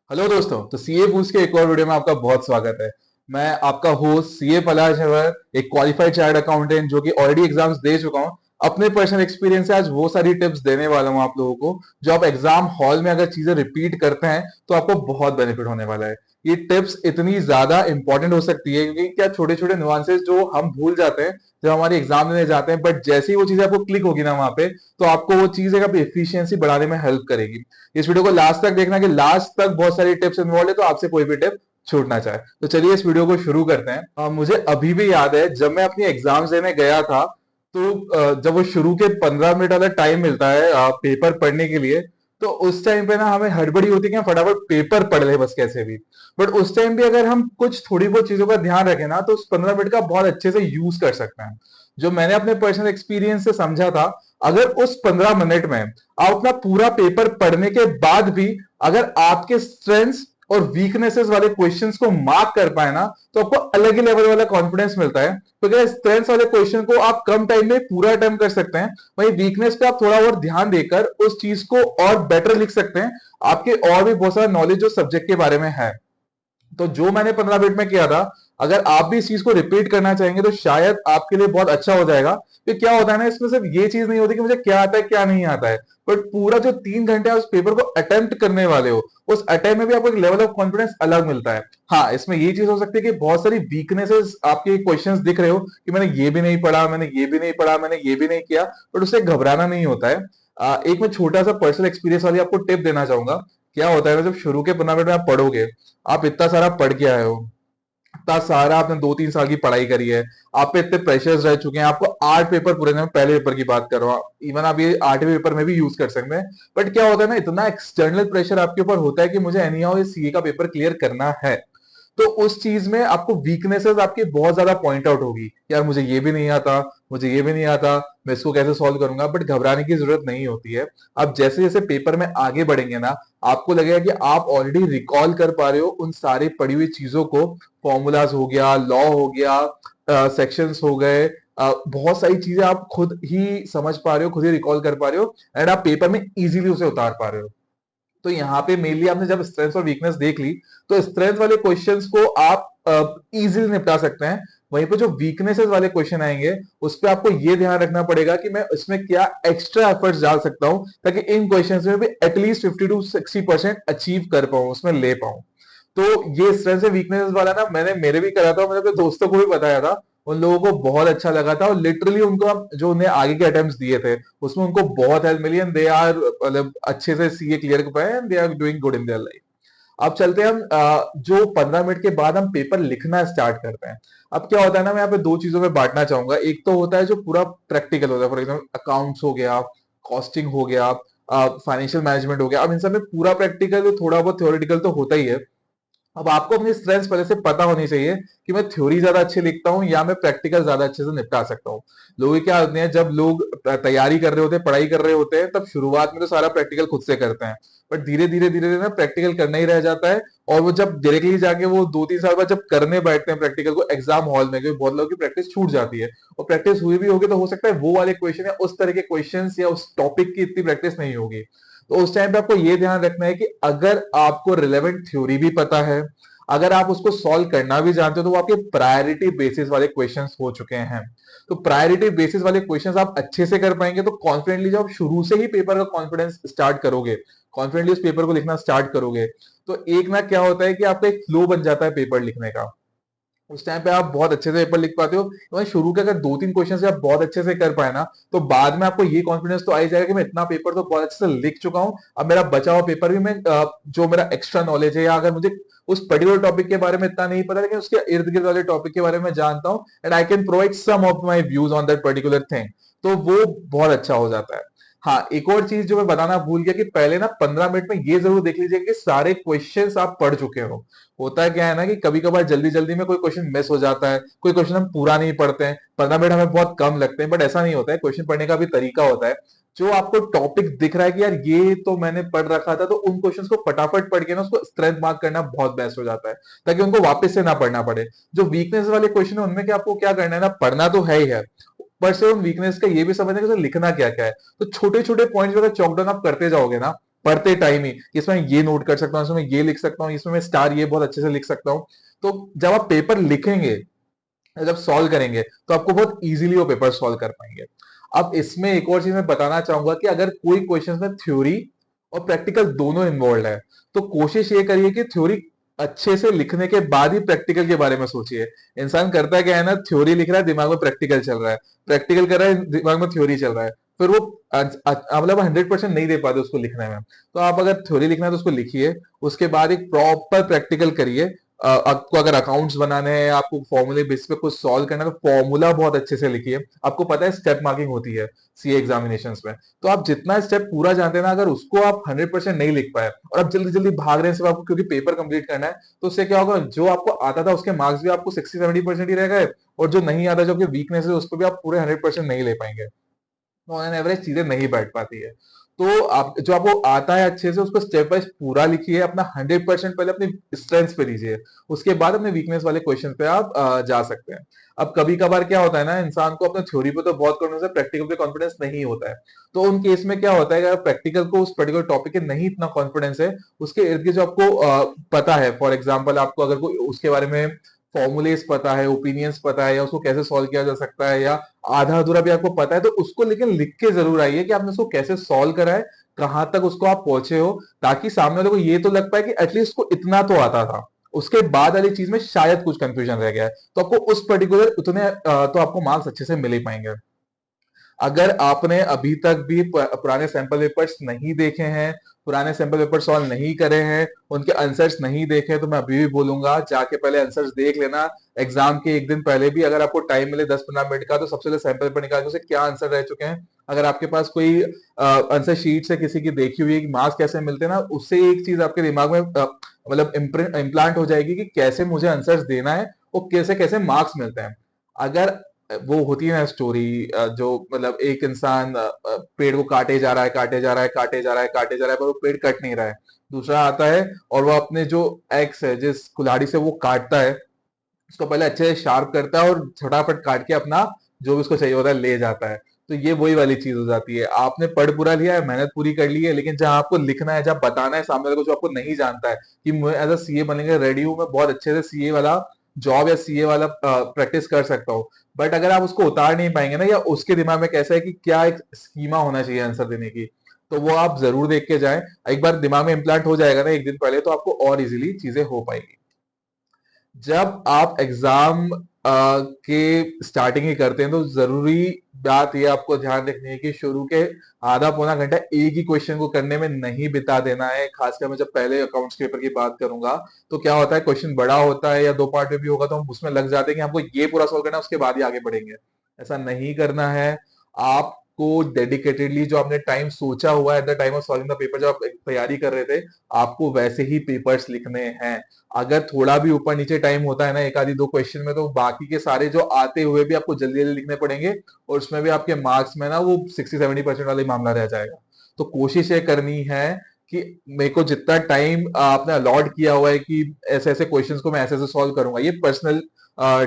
Hello दोस्तों, तो CA boost के एक और वीडियो में आपका बहुत स्वागत है। मैं आपका होस्ट सीए पलाश है, एक क्वालिफाइड चार्ट अकाउंटेंट जो कि ऑलरेडी एग्जाम्स दे चुका हूं। अपने पर्सनल एक्सपीरियंस से आज वो सारी टिप्स देने वाला हूं आप लोगों को, जो आप एग्जाम हॉल में अगर चीजें रिपीट करते हैं तो आपको बहुत बेनिफिट होने वाला है। ये टिप्स इतनी ज्यादा इंपॉर्टेंट हो सकती है क्योंकि क्या छोटे छोटे नुआंसेस जो हम भूल जाते हैं जब हमारे एग्जाम देने जाते हैं, बट जैसे ही वो चीजें आपको क्लिक होगी ना वहां पे, तो आपको वो चीजें अपनी एफिशिएंसी बढ़ाने में हेल्प करेगी। इस वीडियो को लास्ट तक देखना कि लास्ट तक बहुत सारी टिप्स इन्वॉल्व है, तो आपसे कोई भी टिप छूटना चाहे तो चलिए इस वीडियो को शुरू करते हैं। मुझे अभी भी याद है जब मैं अपनी एग्जाम्स देने गया था, तो जब वो शुरू के 15 मिनट वाला टाइम मिलता है पेपर पढ़ने के लिए, तो उस टाइम पे ना हमें हड़बड़ी होती है कि हम फटाफट पेपर पढ़ ले बस कैसे भी। बट उस टाइम भी अगर हम कुछ थोड़ी बहुत चीजों का ध्यान रखें ना, तो उस 15 मिनट का बहुत अच्छे से यूज कर सकते हैं। जो मैंने अपने पर्सनल एक्सपीरियंस से समझा था, अगर उस 15 मिनट में आप अपना पूरा पेपर पढ़ने के बाद भी अगर आपके स्ट्रेंथ्स और वीकनेसेस वाले क्वेश्चंस को मार्क कर पाए ना, तो आपको अलग ही लेवल वाला कॉन्फिडेंस मिलता है। क्योंकि स्ट्रेंथ्स वाले क्वेश्चन को आप कम टाइम में पूरा अटेम्प्ट कर सकते हैं, वहीं वीकनेस पे आप थोड़ा और ध्यान देकर उस चीज को और बेटर लिख सकते हैं। आपके और भी बहुत सारा नॉलेज जो सब्जेक्ट के बारे में है, तो जो मैंने 15 मिनट में किया था, अगर आप भी इस चीज को रिपीट करना चाहेंगे तो शायद आपके लिए बहुत अच्छा हो जाएगा। कि क्या होता है ना, इसमें सिर्फ ये चीज नहीं होती कि मुझे क्या आता है क्या नहीं आता है, बट पूरा जो 3 घंटे आप उस पेपर को अटेम्प्ट करने वाले हो, उस अटेम्प्ट में भी आपको एक लेवल ऑफ कॉन्फिडेंस अलग मिलता है। हाँ, इसमें ये चीज हो सकती है कि बहुत सारी वीकनेसेस आपके क्वेश्चंस दिख रहे हो कि मैंने ये भी नहीं पढ़ा, मैंने ये भी नहीं पढ़ा, मैंने ये भी नहीं किया, बट उससे घबराना नहीं होता है। एक मैं छोटा सा पर्सनल एक्सपीरियंस वाली आपको टिप देना चाहूंगा। क्या होता है ना, जब शुरू के 15 मिनट में आप पढ़ोगे, आप इतना सारा पढ़ के आए हो, इतना सारा आपने 2-3 साल की पढ़ाई करी है, आप पे इतने प्रेशर्स रह चुके हैं, आपको 8 पेपर पूरे, मैं पहले पेपर की बात कर रहा हूँ, इवन आप ये 8वें पेपर में भी यूज कर सकते हैं। बट क्या होता है ना, इतना एक्सटर्नल प्रेशर आपके ऊपर होता है कि मुझे एनी हाउ ये सीए का पेपर क्लियर करना है, तो उस चीज में आपको वीकनेसेस आपकी बहुत ज्यादा पॉइंट आउट होगी। यार मुझे ये भी नहीं आता, मुझे ये भी नहीं आता, मैं इसको कैसे सॉल्व करूंगा। बट घबराने की जरूरत नहीं होती है। आप जैसे जैसे पेपर में आगे बढ़ेंगे ना, आपको लगेगा कि आप ऑलरेडी रिकॉल कर पा रहे हो उन सारी पढ़ी हुई चीजों को। फॉर्मूलाज हो गया, लॉ हो गया, सेक्शंस हो गए, बहुत सारी चीजें आप खुद ही समझ पा रहे हो, खुद ही रिकॉल कर पा रहे हो, एंड आप पेपर में इजीली उसे उतार पा रहे हो। तो यहाँ पे मेनली आपने जब स्ट्रेंथ और वीकनेस देख ली, तो स्ट्रेंथ वाले क्वेश्चंस को आप इजीली निपटा सकते हैं। वहीं पे जो वीकनेसेस वाले क्वेश्चन आएंगे, उस पे आपको ये ध्यान रखना पड़ेगा कि मैं इसमें क्या एक्स्ट्रा एफर्ट्स डाल सकता हूं, ताकि इन क्वेश्चंस में भी एटलीस्ट 50 to 60% अचीव कर पाऊं, उसमें ले पाऊं। तो ये स्ट्रेंथ से वीकनेस वाला ना, मैंने मेरे भी करा था, मैंने अपने दोस्तों को भी बताया था, उन लोगों को बहुत अच्छा लगा था, और लिटरली उनको जो उन्हें आगे के अटेम्प्ट्स दिए थे उसमें उनको बहुत हेल्प मिली, एंड दे आर मतलब अच्छे से सीए क्लियर कर पाए, and they are doing good in their life. अब चलते हैं हम जो 15 मिनट के बाद हम पेपर लिखना स्टार्ट करते हैं। अब क्या होता है ना, मैं यहाँ पे दो चीजों में बांटना चाहूंगा। एक तो होता है जो पूरा प्रैक्टिकल होता है, फॉर एग्जाम्पल अकाउंट्स हो गया, कॉस्टिंग हो गया, फाइनेंशियल मैनेजमेंट हो गया। अब इन सब में पूरा प्रैक्टिकल, थोड़ा बहुत थ्योरेटिकल तो होता ही है। अब आपको अपनी स्ट्रेंथ्स पहले से पता होनी चाहिए कि मैं थ्योरी ज्यादा अच्छी लिखता हूँ या मैं प्रैक्टिकल ज्यादा अच्छे से निपटा सकता हूँ। लोग क्या होते हैं, जब लोग तैयारी कर रहे होते हैं, पढ़ाई कर रहे होते हैं, तब शुरुआत में तो सारा प्रैक्टिकल खुद से करते हैं, बट धीरे धीरे धीरे धीरे ना प्रैक्टिकल करना ही रह जाता है। और वो जब डायरेक्टली जाके वो 2-3 साल बाद जब करने बैठते हैं प्रैक्टिकल को एग्जाम हॉल में, क्योंकि बहुत लोगों की प्रैक्टिस छूट जाती है, और प्रैक्टिस हुई भी होगी तो हो सकता है वो वाले क्वेश्चन या उस तरह के क्वेश्चन या उस टॉपिक की इतनी प्रैक्टिस नहीं होगी। तो उस टाइम पे आपको ये ध्यान रखना है कि अगर आपको रिलेवेंट थ्योरी भी पता है, अगर आप उसको सॉल्व करना भी जानते हो, तो वो आपके प्रायोरिटी बेसिस वाले क्वेश्चंस हो चुके हैं। तो प्रायोरिटी बेसिस वाले क्वेश्चंस आप अच्छे से कर पाएंगे, तो कॉन्फिडेंटली जब आप शुरू से ही पेपर का कॉन्फिडेंस स्टार्ट करोगे, कॉन्फिडेंटली उस पेपर को लिखना स्टार्ट करोगे, तो एक ना क्या होता है कि आपका एक फ्लो बन जाता है पेपर लिखने का। उस टाइम पे आप बहुत अच्छे से पेपर लिख पाते हो। तो शुरू के अगर 2-3 क्वेश्चन से आप बहुत अच्छे से कर पाए ना, तो बाद में आपको ये कॉन्फिडेंस तो आ ही जाएगा कि मैं इतना पेपर तो बहुत अच्छे से लिख चुका हूँ, अब मेरा बचा हुआ पेपर भी मैं जो मेरा एक्स्ट्रा नॉलेज है, या अगर मुझे उस पर्टिकुलर टॉपिक के बारे में इतना नहीं पता लेकिन उसके इर्द गिर्द वाले टॉपिक के बारे में जानता हूँ, and I can provide some of my views on that particular thing, तो वो बहुत अच्छा हो जाता है। हाँ, एक और चीज जो मैं बताना भूल गया कि पहले ना 15 मिनट में ये जरूर देख लीजिए कि सारे क्वेश्चंस आप पढ़ चुके हो। होता क्या है ना कि कभी कभार जल्दी जल्दी में कोई क्वेश्चन मिस हो जाता है, कोई क्वेश्चन हम पूरा नहीं पढ़ते हैं, 15 मिनट हमें बहुत कम लगते हैं, बट ऐसा नहीं होता है। क्वेश्चन पढ़ने का भी तरीका होता है। जो आपको टॉपिक दिख रहा है कि यार ये तो मैंने पढ़ रखा था, तो उन क्वेश्चंस को फटाफट पढ़ के ना उसको स्ट्रेंथ मार्क करना बहुत बेस्ट हो जाता है, ताकि उनको वापस से ना पढ़ना पड़े। जो वीकनेस वाले क्वेश्चन है उनमें क्या आपको क्या करना है ना, पढ़ना तो है ही है, पर से उन वीकनेस का ये भी समझना है कि उसे लिखना क्या क्या है। तो छोटे छोटे पॉइंट्स अगर चॉक डाउन आप करते जाओगे ना, पढ़ते टाइम ही कि इसमें ये नोट कर सकता हूँ, इसमें ये लिख सकता हूँ, इसमें मैं स्टार ये बहुत अच्छे से लिख सकता हूँ। तो जब आप पेपर लिखेंगे, जब सॉल्व करेंगे, तो आपको बहुत इजीली वो पेपर सॉल्व कर पाएंगे। अब इसमें एक और चीज मैं बताना चाहूंगा कि अगर कोई क्वेश्चन में थ्योरी और प्रैक्टिकल दोनों इन्वॉल्व है, तो कोशिश ये करिए कि थ्योरी अच्छे से लिखने के बाद ही प्रैक्टिकल के बारे में सोचिए। इंसान करता क्या है ना, थ्योरी लिख रहा है, दिमाग में प्रैक्टिकल चल रहा है, प्रैक्टिकल कर रहा है, दिमाग में थ्योरी चल रहा है, फिर वो मतलब 100% नहीं दे पाते उसको लिखने में। तो आप अगर थ्योरी लिखना है तो उसको लिखिए, उसके बाद एक प्रॉपर प्रैक्टिकल करिए। आपको अगर अकाउंट्स बनाने हैं, आपको फॉर्मूले बेस पे कुछ सॉल्व करना है, तो फॉर्मूला बहुत अच्छे से लिखिए। आपको पता है स्टेप मार्किंग होती है सीए एग्जामिनेशन में, तो आप जितना स्टेप पूरा जानते हैं ना, अगर उसको आप 100% नहीं लिख पाए और आप जल्दी जल्दी भाग रहे हैं सिर्फ आपको क्योंकि पेपर कंप्लीट करना है, तो उससे क्या होगा, जो आपको आता था उसके मार्क्स भी आपको 60-70% ही रह गए, और जो नहीं आता, जो आपके वीकनेस है, उसको भी आप पूरे 100% नहीं ले पाएंगे। ऑन एन एवरेज चीजें नहीं बैठ पाती है। तो आप जो आपको आता है अच्छे से, उसको स्टेप वाइज पूरा लिखिए, अपना 100% पहले अपनी स्ट्रेंथ पे दीजिए, उसके बाद अपने वीकनेस वाले क्वेश्चन पे आप जा सकते हैं। अब कभी कभार क्या होता है ना, इंसान को अपने थ्योरी पे तो बहुत कॉन्फिडेंस है, प्रैक्टिकल पे कॉन्फिडेंस नहीं होता है। तो उन केस में क्या होता है, अगर प्रैक्टिकल को उस पर्टिकुलर टॉपिक के नहीं इतना कॉन्फिडेंस है, उसके इर्द गिर्द जो आपको पता है, फॉर एग्जाम्पल आपको अगर कोई उसके बारे में फॉर्मुलेस पता है, ओपिनियंस पता है, या उसको कैसे सॉल्व किया जा सकता है, या आधा अधूरा भी आपको पता है, तो उसको लेकिन लिख के जरूर आइए कि आपने उसको कैसे सॉल्व करा है, कहां तक उसको आप पहुंचे हो, ताकि सामने वाले को ये तो लग पाए कि एटलीस्ट उसको इतना तो आता था, उसके बाद वाली चीज में शायद कुछ कंफ्यूजन रह गया है, तो आपको उस पर्टिकुलर उतने तो आपको मार्क्स अच्छे से मिल ही पाएंगे। अगर आपने अभी तक भी पुराने सैंपल पेपर्स नहीं देखे हैं, पुराने सैंपल पेपर सॉल्व नहीं करे हैं, उनके आंसर्स नहीं देखे, तो मैं अभी भी बोलूंगा जाके पहले आंसर्स देख लेना। एग्जाम के एक दिन पहले भी अगर आपको टाइम मिले 10-15 मिनट का, तो सबसे पहले सैंपल पेपर निकाल के उसे क्या आंसर रह चुके हैं, अगर आपके पास कोई आंसर शीट से किसी की देखी हुई है कि मार्क्स कैसे मिलते हैं ना, उससे एक चीज आपके दिमाग में मतलब इम्प्लांट हो जाएगी कि कैसे मुझे आंसर्स देना है और कैसे कैसे मार्क्स मिलते हैं। अगर वो होती है ना स्टोरी, जो मतलब एक इंसान पेड़ को काटे जा रहा है, काटे जा रहा है, काटे जा रहा है, काटे जा रहा है, पर वो पेड़ कट नहीं रहा है। दूसरा आता है और वो अपने जो एक्स है, जिस कुल्हाड़ी से वो काटता है, उसको पहले अच्छे से शार्प करता है और फटाफट काट के अपना जो भी उसको चाहिए होता है ले जाता है। तो ये वही वाली चीज हो जाती है, आपने पढ़ पूरा लिया है, मेहनत पूरी कर ली है, लेकिन जहां आपको लिखना है, जहां बताना है सामने वाले को, जो आपको नहीं जानता है कि मैं एज अ सीए बनने रेडी हूँ, मैं बहुत अच्छे से सीए वाला जॉब या सीए वाला प्रैक्टिस कर सकता हूँ, बट अगर आप उसको उतार नहीं पाएंगे ना, या उसके दिमाग में कैसा है कि क्या एक स्कीमा होना चाहिए आंसर देने की, तो वो आप जरूर देख के जाएं। एक बार दिमाग में इम्प्लांट हो जाएगा ना एक दिन पहले, तो आपको और इजीली चीजें हो पाएगी। जब आप एग्जाम के स्टार्टिंग ही करते हैं, तो जरूरी बात ये आपको ध्यान रखनी है कि शुरू के आधा पौना घंटा एक ही क्वेश्चन को करने में नहीं बिता देना है। खासकर मैं जब पहले अकाउंट्स पेपर की बात करूंगा, तो क्या होता है, क्वेश्चन बड़ा होता है या दो पार्ट में भी होगा, तो हम उसमें लग जाते हैं कि हमको ये पूरा सॉल्व करना है, उसके बाद ही आगे बढ़ेंगे। ऐसा नहीं करना है। आपको डेडिकेटेडली जो आपने टाइम सोचा हुआ है at the time of solving the paper, जब आप तैयारी कर रहे थे, आपको वैसे ही पेपर्स लिखने हैं। अगर थोड़ा भी ऊपर नीचे टाइम होता है ना एक आधी दो क्वेश्चन में, तो बाकी के सारे जो आते हुए भी आपको जल्दी जल्दी लिखने पड़ेंगे, और उसमें भी आपके मार्क्स में ना वो 60-70% वाला ही मामला रह जाएगा। तो कोशिश ये करनी है कि मेरे को जितना टाइम आपने अलॉट किया हुआ है कि ऐसे ऐसे क्वेश्चंस को मैं ऐसे ऐसे सॉल्व करूंगा, ये पर्सनल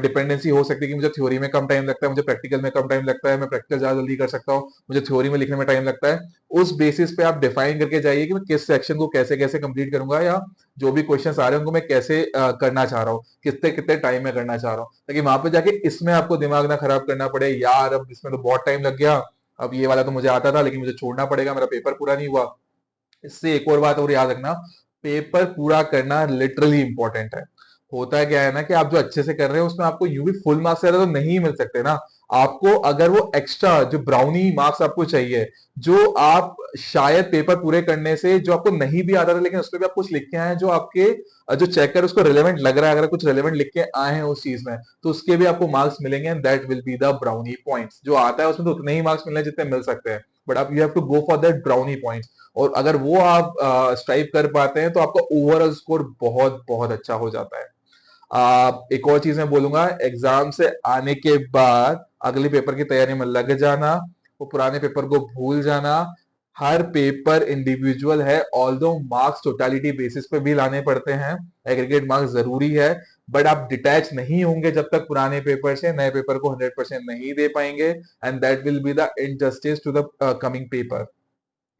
डिपेंडेंसी हो सकती है कि मुझे थ्योरी में कम टाइम लगता है, मुझे प्रैक्टिकल में कम टाइम लगता है, मैं प्रैक्टिकल ज्यादा जल्दी कर सकता हूँ, मुझे थ्योरी में लिखने में टाइम लगता है। उस बेसिस पे आप डिफाइन करके जाइए कि मैं किस सेक्शन को कैसे कैसे कंप्लीट करूंगा, या जो भी क्वेश्चंस आ रहे हैं उनको मैं कैसे करना चाह रहा हूँ, कितने कितने टाइम में करना चाह रहा हूँ, ताकि वहां पे जाके इसमें आपको दिमाग ना खराब करना पड़े, यार अब इसमें तो बहुत टाइम लग गया, अब ये वाला तो मुझे आता था लेकिन मुझे छोड़ना पड़ेगा, मेरा पेपर पूरा नहीं हुआ। इससे एक और बात और याद रखना, पेपर पूरा करना लिटरली इंपॉर्टेंट है। होता है क्या है ना कि आप जो अच्छे से कर रहे हैं उसमें आपको यूं भी फुल मार्क्स ज्यादा तो नहीं मिल सकते ना। आपको अगर वो एक्स्ट्रा जो ब्राउनी मार्क्स आपको चाहिए, जो आप शायद पेपर पूरे करने से जो आपको नहीं भी आता था, लेकिन उसमें भी आप कुछ लिख के आए हैं, जो आपके जो चेकर उसको रिलेवेंट लग रहा है, अगर कुछ रिलेवेंट लिख के आए हैं उस चीज में, तो उसके भी आपको मार्क्स मिलेंगे, and that will be the brownie points. जो आता है उसमें तो उतने ही मार्क्स मिलने जितने मिल सकते हैं, बट आप you have to go for that brownie points. और अगर वो आप स्ट्राइव कर पाते हैं, तो आपका ओवरऑल स्कोर बहुत बहुत अच्छा हो जाता है। एक और चीज मैं बोलूंगा, एग्जाम से आने के बाद अगले पेपर की तैयारी में लग जाना, वो पुराने पेपर को भूल जाना। हर पेपर इंडिविजुअल है, ऑल्दो मार्क्स टोटलिटी बेसिस पे भी लाने पड़ते हैं, एग्रीगेट मार्क्स जरूरी है, बट आप डिटैच नहीं होंगे जब तक पुराने पेपर से नए पेपर को 100% नहीं दे पाएंगे, and that will be the injustice to the coming paper.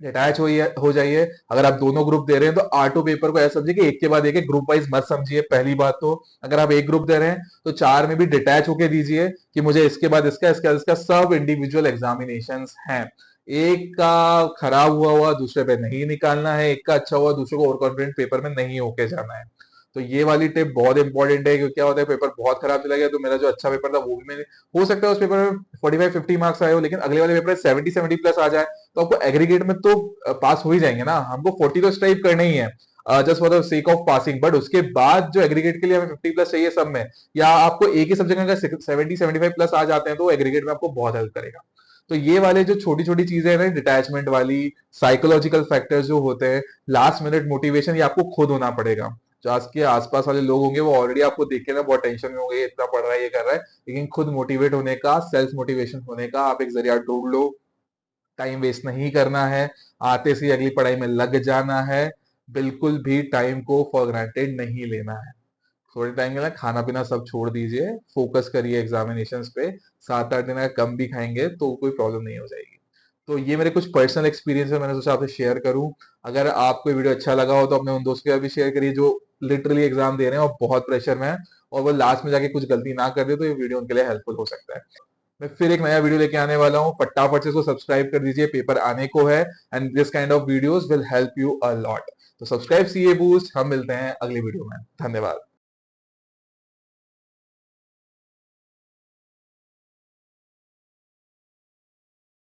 Detach हो जाइए। अगर आप दोनों ग्रुप दे रहे हैं तो R2 पेपर को ऐसा समझिए कि एक के बाद एक ग्रुप वाइज मत समझिए। पहली बात तो अगर आप एक ग्रुप दे रहे हैं तो चार में भी डिटैच होके दीजिए कि मुझे इसके बाद इसका सब इंडिविजुअल एग्जामिनेशन हैं। एक का खराब हुआ दूसरे पे नहीं निकालना है, एक का अच्छा हुआ दूसरे को ओवर कॉन्फिडेंट पेपर में नहीं होके जाना है। तो ये वाली टिप बहुत इंपॉर्टेंट है, क्योंकि क्या होता है पेपर बहुत खराब चला गया तो मेरा जो अच्छा पेपर था वो भी मैंने, हो सकता है उस पेपर में 45-50 मार्क्स आए हो, लेकिन अगले वाले पेपर में 70-70 प्लस आ जाए तो आपको एग्रीगेट में तो पास हो ही जाएंगे ना। हमको 40 तो स्ट्राइव करना ही है just for the sake of passing, but उसके बाद जो एग्रीगेट के लिए हमें 50 प्लस चाहिए सब में, या आपको एक ही सब्जेक्ट में अगर 70-75 प्लस आ जाते हैं तो एग्रीगेट में आपको बहुत हेल्प करेगा। तो ये वाले जो छोटी छोटी चीजें हैं ना, डिटैचमेंट वाली, साइकोलॉजिकल फैक्टर्स जो होते हैं, लास्ट मिनट मोटिवेशन, ये आपको खुद होना पड़ेगा। जो आज के आसपास वाले लोग होंगे वो ऑलरेडी आपको देख के ना बहुत टेंशन में होंगे, ये इतना पढ़ रहा है ये कर रहा है, लेकिन खुद मोटिवेट होने का, सेल्फ मोटिवेशन होने का आप एक जरिया ढूंढ लो। टाइम वेस्ट नहीं करना है, आते से ही अगली पढ़ाई में लग जाना है। बिल्कुल भी टाइम को फॉर ग्रांटेड नहीं लेना है। थोड़े टाइम के लिए खाना पीना सब छोड़ दीजिए, फोकस करिए एग्जामिनेशंस पे। 7-8 दिन अगर कम भी खाएंगे तो कोई प्रॉब्लम नहीं हो जाएगी। तो ये मेरे कुछ पर्सनल एक्सपीरियंस है, मैंने सोचा आपसे शेयर करूं। अगर आपको वीडियो अच्छा लगा हो तो अपने उन दोस्तों के साथ भी शेयर करिए जो लिटरली एग्जाम दे रहे हैं और बहुत प्रेशर में है, और वो लास्ट में जाके कुछ गलती ना कर दे, तो ये वीडियो उनके लिए हेल्पफुल हो सकता है। मैं फिर एक नया वीडियो लेके आने वाला हूँ, फटाफट से इसको सब्सक्राइब कर दीजिए, पेपर आने को है। And this kind of videos will help you a lot. तो सब्सक्राइब सीए बूस्ट, हम मिलते हैं अगली वीडियो में। धन्यवाद।